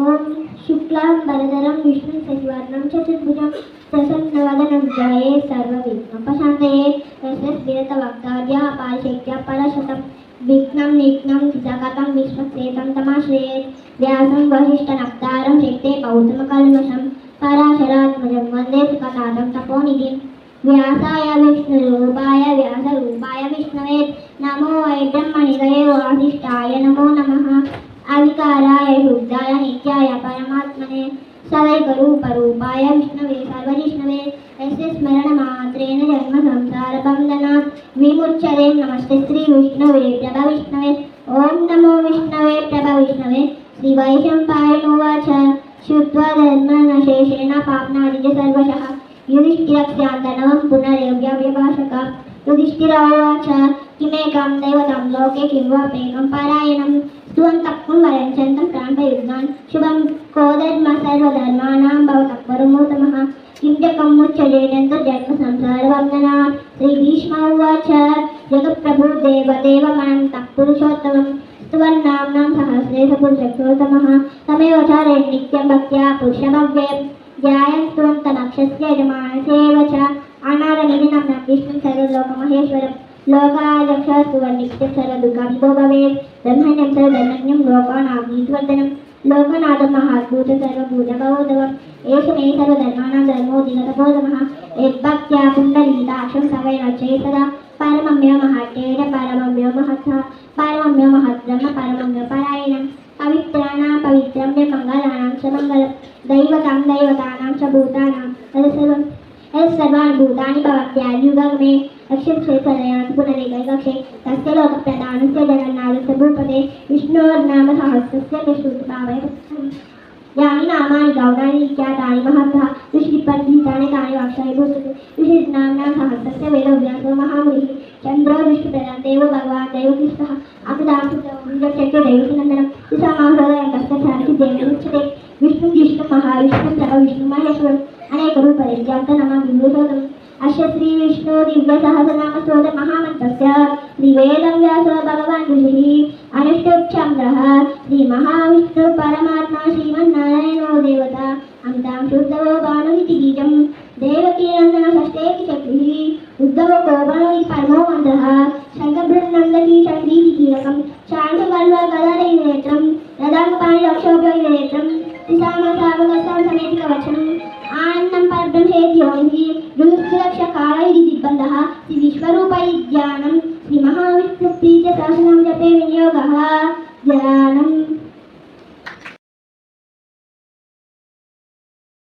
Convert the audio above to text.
ओम शुक्लां वरदरं विष्णुं शशिवर्णं चतुर्भुजं प्रसन्नवदनं ध्याये सर्वविघ्नोपशान्तये यस्यस्मिरतवक्तार्या अपारशक्त्या परशतं विघ्नं निघ्नं चितकतं विश्वक्सेतं तमाश्रयेत् व्यासं वसिष्ठनप्तारं शक्ते पौतमकल्मषं पराशरात्मजं वन्दे सुखनाथं तपोनिधिं व्यासाय विष्णुरूपाय व्यासरूपाय विष्णवे नमो वै ब्रह्मनिधये वासिष्ठाय नमो नमः अविकाराय शुद्धाय नित्याय परमात्मने सदैकरूपरूपाय विष्णवे सर्वजिष्णवे यस्य स्मरणमात्रेण जन्म संसारबन्धनात् विमुच्यते नमस्ते श्रीविष्णवे प्रभविष्णवे ॐ नमो विष्णवे प्रभविष्णवे श्रीवैशम्पायनोवाच श्रुत्वा धर्मनशेषेण पाप्नादिज सर्वशः युधिष्ठिरस्यान्तनवं पुनरेव्यव्यभाषक युधिष्ठिरोवाच किमेकं दैवतं लोके किं वाप्येकं परायणं स्तुवन्तः वरञ्चन्तं प्राणयुग्नान् शुभं को धर्म सर्वधर्माणां भवतः परमोत्तमः किं जगमुच्चयेनन्तु जन्मसंसारबन्धनात् श्रीभीष्म उवाच जगत्प्रभु देवदेवमनन्तः पुरुषोत्तमं स्तुवन्नाम्नां सहस्रेश पुरुषोत्तमः तमेव चारे नित्यं भक्त्या पुरुषमव्ययम् ध्यायन्तुवन्तमक्षस्य यजमानसेव च अनारनिधिनं विष्णुं सर्वलोकमहेश्वरं लोकायक्षस्तुवन्नित्यं सर्वदुःखविभो भवेत् ब्रह्मण्यं सर्वधर्मज्ञं लोकानाग्निवर्धनं लोकनाथं महाद्भूत सर्वभूतभवोधवम् एष मे सर्वधर्माणां धर्मोऽधिगतबोधमः यद्भक्त्या पुण्डरीकाक्षं सवै रचये सदा परमम्यो महत्तेन परमम्यो महत्तः परमम्यो महद्ब्रह्म परमम्यो परायणम् पवित्राणां पवित्रं मे मङ्गलानां च मङ्गलं दैवतां दैवतानां च भूतानां तत्सर्वाणि भूतानि भवत्यायुगमे लक्ष्यक्षेत्रयान्ति पुनरेकैकक्षे तस्य लोकप्रधानस्य जगन्नाथस्य भूपते विष्णोर्नाम सहस्रस्य विष्णुभावय यानि नामानि गौणानि ख्यातानि महन्तः विष्णुपद्गीतानि तानि वाक्यानि भूतते विष्णुनाम्नां सहस्रस्य वेदव्यासो महामुनिः चन्द्रो विष्णुप्रधान देवो भगवान् दैवकृष्णः अमिताभ्युदयश्चक्य दैवकीनन्दनं विषमाहृदयं तस्य ध्यानस्य देवमुच्यते विष्णुं जिष्णुं महाविष्णुं प्रभविष्णुं महेश्वरम् अनेकरूपरिज्ञातनमामि विभूषणम् अस्य श्रीविष्णु दिव्यसहस्रनामस्तोत्र महामन्त्रस्य श्रीवेदं व्यास भगवान् ऋषिः अनुष्टुप्छन्द्रः श्रीमहाविष्णु परमात्मा श्रीमन्नारायणो देवता अमितां शुद्धवो भानुरिति बीजं देवकीनन्दन षष्ठेति शक्तिः उद्धवो गोभानुरिति परमो मन्त्रः शङ्खबृहन्नन्दकी चण्डीति कीलकं शान्तकल्वगदारैर्नेत्रं यदाङ्गपाणिरक्षोभ्यनेत्रं त्रिसामसावगसां समेतिकवचनम् आनन्दं परब्रह्मेति योनिः दुःखरक्षकालैः दिग्बन्धः श्रीविश्वरूपैर्ज्ञानं श्रीमहाविष्णुप्रीत्यसहस्रनाम जपे विनियोगः